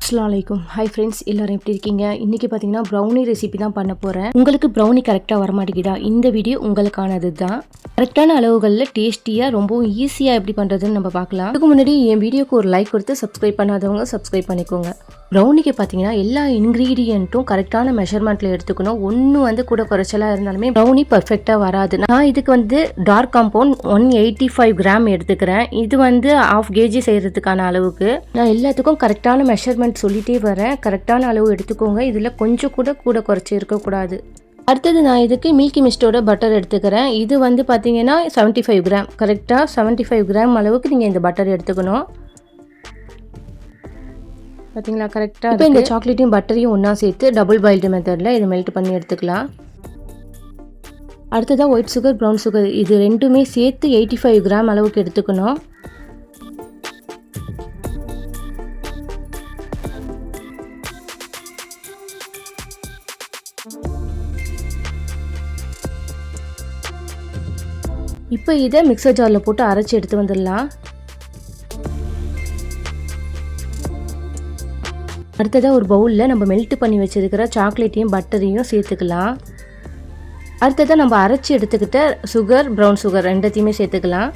அஸ்ஸலாமு hi friends, எல்லாரும் எப்படி இருக்கீங்க? இன்றைக்கி பார்த்தீங்கன்னா ப்ரௌனி ரெசிபி தான் பண்ண போகிறேன். உங்களுக்கு ப்ரௌனி கரெக்டாக வரமாட்டேங்குதா? இந்த வீடியோ உங்களுக்கானது தான். கரெக்டான அளவுகளில் டேஸ்டியாக ரொம்பவும் ஈஸியாக எப்படி பண்ணுறதுன்னு நம்ம பார்க்கலாம். அதுக்கு முன்னாடி என் வீடியோக்கு ஒரு லைக் கொடுத்து சப்ஸ்கிரைப் பண்ணாதவங்க சப்ஸ்கிரைப் பண்ணிக்கோங்க. ப்ரௌனிக்கு பார்த்தீங்கன்னா எல்லா இன்க்ரீடியண்ட்டும் கரெக்டான மெஷர்மெண்ட்டில் எடுத்துக்கணும். ஒன்று கூட குறைச்சலாக இருந்தாலுமே ப்ரௌனி பர்ஃபெக்டாக வராது. நான் இதுக்கு டார்க் காம்பவுண்ட் 185 கிராம் எடுத்துக்கிறேன். இது ½ kg செய்கிறதுக்கான அளவுக்கு. நான் எல்லாத்துக்கும் கரெக்டான மெஷர்மெண்ட் சொல்லிகிட்டே வரேன். கரெக்டான அளவு எடுத்துக்கோங்க. இதில் கொஞ்சம் கூட குறைச்சி இருக்கக்கூடாது. அடுத்தது நான் இதுக்கு மில்கி மிஸ்டோட பட்டர் எடுத்துக்கிறேன். இது பார்த்தீங்கன்னா 75 கிராம். கரெக்டாக 75 கிராம் அளவுக்கு நீங்கள் இந்த பட்டர் எடுத்துக்கணும். பார்த்தீங்களா கரெக்டாக. இப்போ இந்த சாக்லேட்டையும் பட்டரையும் ஒன்றா சேர்த்து டபுள் பாயில்டு மெத்தடில் இது மெல்ட் பண்ணி எடுத்துக்கலாம். அடுத்ததாக ஒயிட் சுகர், ப்ரௌன் சுகர் இது ரெண்டுமே சேர்த்து 85 கிராம் அளவுக்கு எடுத்துக்கணும். இப்போ இதை மிக்சர் ஜாரில் போட்டு அரைச்சி எடுத்து வந்துடலாம். அடுத்ததாக ஒரு பவுலில் நம்ம மெல்ட் பண்ணி வச்சுருக்கிற சாக்லேட்டையும் பட்டரையும் சேர்த்துக்கலாம். அடுத்ததாக நம்ம அரைச்சி எடுத்துக்கிட்ட சுகர், ப்ரௌன் சுகர் ரெண்டத்தையுமே சேர்த்துக்கலாம்.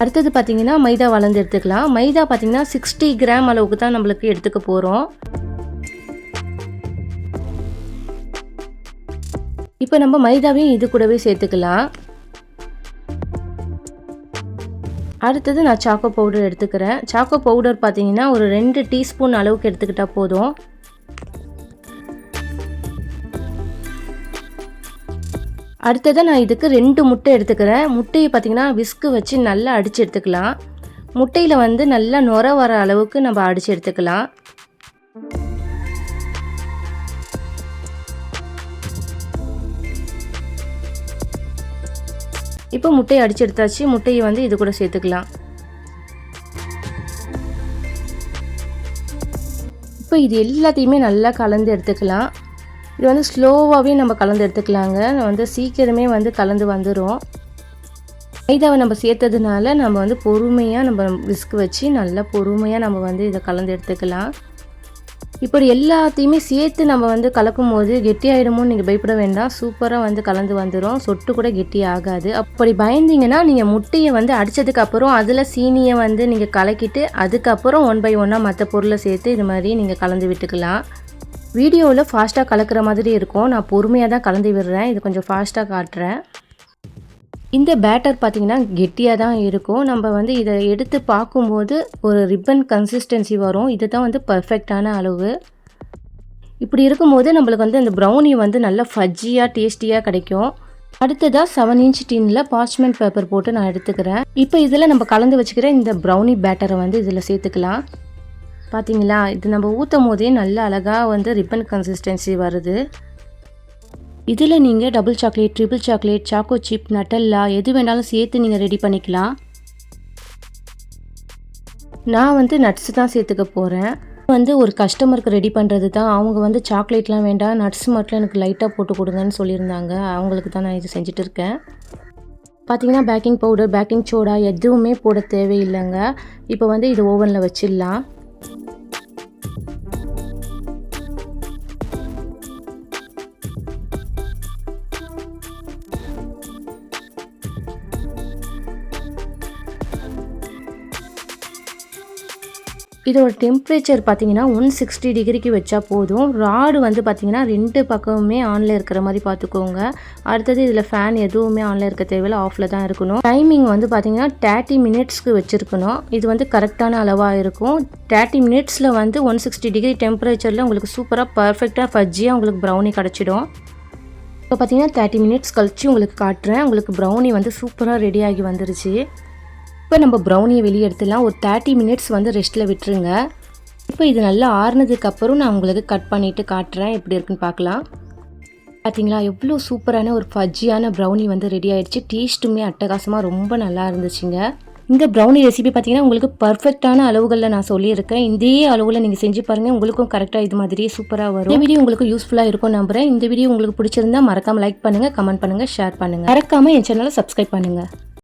அடுத்தது பார்த்திங்கன்னா மைதா வளர்ந்து எடுத்துக்கலாம். மைதா பார்த்திங்கன்னா 60 கிராம் அளவுக்கு தான் நம்மளுக்கு எடுத்துக்க போகிறோம். இப்போ நம்ம மைதாவையும் இது கூடவே சேர்த்துக்கலாம். அடுத்தது நான் சாக்கோ பவுடர் எடுத்துக்கிறேன். சாக்கோ பவுடர் பார்த்தீங்கன்னா ஒரு 2 டீஸ்பூன் அளவுக்கு எடுத்துக்கிட்டால் போதும். அடுத்தது நான் இதுக்கு 2 முட்டை எடுத்துக்கிறேன். முட்டையை பார்த்தீங்கன்னா விஸ்கு வச்சு நல்லா அடித்து எடுத்துக்கலாம். முட்டையில் நல்லா நுர வர அளவுக்கு நம்ம அடித்து எடுத்துக்கலாம். இப்போ முட்டையை அடித்து எடுத்தாச்சு. முட்டையை இது கூட சேர்த்துக்கலாம். இப்போ இது எல்லாத்தையுமே நல்லா கலந்து எடுத்துக்கலாம். இது ஸ்லோவாகவே நம்ம கலந்து எடுத்துக்கலாங்க. சீக்கிரமே கலந்து வந்துடும். மைதாவை நம்ம சேர்த்ததுனால நம்ம பொறுமையாக நம்ம விஸ்க் வச்சு நல்லா பொறுமையாக நம்ம இதை கலந்து எடுத்துக்கலாம். இப்படி எல்லாத்தையுமே சேர்த்து நம்ம கலக்கும் போது கெட்டியாயிடுமோன்னு நீங்கள் பயப்பட வேண்டாம். சூப்பராக கலந்து வந்துடும். சொட்டு கூட கெட்டி ஆகாது. அப்படி பயந்தீங்கன்னா நீங்கள் முட்டையை அடித்ததுக்கப்புறம் அதில் சீனியை நீங்கள் கலக்கிட்டு அதுக்கப்புறம் 1 by 1 மற்ற பொருளை சேர்த்து இது மாதிரி நீங்கள் கலந்து விட்டுக்கலாம். வீடியோவில் ஃபாஸ்ட்டாக கலக்கிற மாதிரி இருக்கும். நான் பொறுமையாக தான் கலந்து விடுறேன். இது கொஞ்சம் ஃபாஸ்ட்டாக காட்டுறேன். இந்த பேட்டர் பார்த்திங்கன்னா கெட்டியாக தான் இருக்கும். நம்ம இதை எடுத்து பார்க்கும்போது ஒரு ரிப்பன் கன்சிஸ்டன்சி வரும். இது தான் பர்ஃபெக்டான அளவு. இப்படி இருக்கும்போது நம்மளுக்கு அந்த ப்ரௌனி நல்லா ஃபஜ்ஜியாக டேஸ்டியாக கிடைக்கும். அடுத்ததாக 7 inch டின்னில் பார்ச்மெண்ட் பேப்பர் போட்டு நான் எடுத்துக்கிறேன். இப்போ இதில் நம்ம கலந்து வச்சுக்கிற இந்த ப்ரௌனி பேட்டரை இதில் சேர்த்துக்கலாம். பார்த்தீங்களா, இது நம்ம ஊற்றும் போதே நல்லா அழகாக ரிப்பன் கன்சிஸ்டன்சி வருது. இதில் நீங்கள் double chocolate, triple chocolate, choco chip, Nutella எது வேணாலும் சேர்த்து நீங்கள் ரெடி பண்ணிக்கலாம். நான் நட்ஸ் தான் சேர்த்துக்க போகிறேன். ஒரு கஸ்டமருக்கு ரெடி பண்ணுறது தான். அவங்க சாக்லேட்லாம் வேண்டாம், நட்ஸ் மட்டும் எனக்கு லைட்டாக போட்டு கொடுங்கன்னு சொல்லியிருந்தாங்க. அவங்களுக்கு தான் நான் இது செஞ்சுட்டு இருக்கேன். பார்த்திங்கன்னா பேக்கிங் பவுடர், பேக்கிங் சோடா எதுவுமே போட தேவையில்லைங்க. இப்போ இது ஓவனில் வச்சிடலாம். இதோட டெம்பரேச்சர் பார்த்தீங்கன்னா 160 டிகிரிக்கு வச்சா போதும். ராடு பார்த்தீங்கன்னா 2 பக்கமுமே ஆனில் இருக்கிற மாதிரி பார்த்துக்கோங்க. அடுத்தது இதில் ஃபேன் எதுவுமே ஆனில் இருக்க தேவையில்லை, ஆஃபில் தான் இருக்கணும். டைமிங் பார்த்தீங்கன்னா 30 மினிட்ஸ்க்கு வச்சுருக்கணும். இது கரெக்டான அளவாக இருக்கும். 30 மினிட்ஸில் 160 டிகிரி டெம்பரேச்சரில் உங்களுக்கு சூப்பராக பர்ஃபெக்டாக ஃபஜ்ஜியாக உங்களுக்கு ப்ரௌனி கிடச்சிடும். இப்போ பார்த்தீங்கன்னா 30 மினிட்ஸ் கழிச்சு உங்களுக்கு காட்டுறேன். உங்களுக்கு ப்ரௌனி சூப்பராக ரெடியாகி வந்துருச்சு. இப்போ நம்ம ப்ரௌனியை வெளியே எடுத்துடலாம். ஒரு 30 மினிட்ஸ் ரெஸ்ட்டில் விட்டுருங்க. இப்போ இது நல்லா ஆறுனதுக்கப்புறம் நான் உங்களுக்கு கட் பண்ணிவிட்டு காட்டுறேன் எப்படி இருக்குன்னு பார்க்கலாம். பார்த்தீங்களா, எவ்வளோ சூப்பரான ஒரு ஃபஜ்ஜியான ப்ரௌனி ரெடி ஆகிடுச்சு. டேஸ்ட்டுமே அட்டகாசமாக ரொம்ப நல்லா இருந்துச்சுங்க. இந்த ப்ரௌனி ரெசிபி பார்த்தீங்கன்னா உங்களுக்கு பர்ஃபெக்டான அளவுகளில் நான் சொல்லியிருக்கேன். இதே அளவில் நீங்கள் செஞ்சு பாருங்கள், உங்களுக்கும் கரெக்டாக இது மாதிரியே சூப்பராக வரும். இந்த வீடியோ உங்களுக்கு யூஸ்ஃபுல்லாக இருக்கும் நம்புறேன். இந்த வீடியோ உங்களுக்கு பிடிச்சிருந்தா மறக்காமல் லைக் பண்ணுங்கள், கமெண்ட் பண்ணுங்கள், ஷேர் பண்ணுங்கள். மறக்காமல் என் சேனலை சப்ஸ்கிரைப் பண்ணுங்கள்.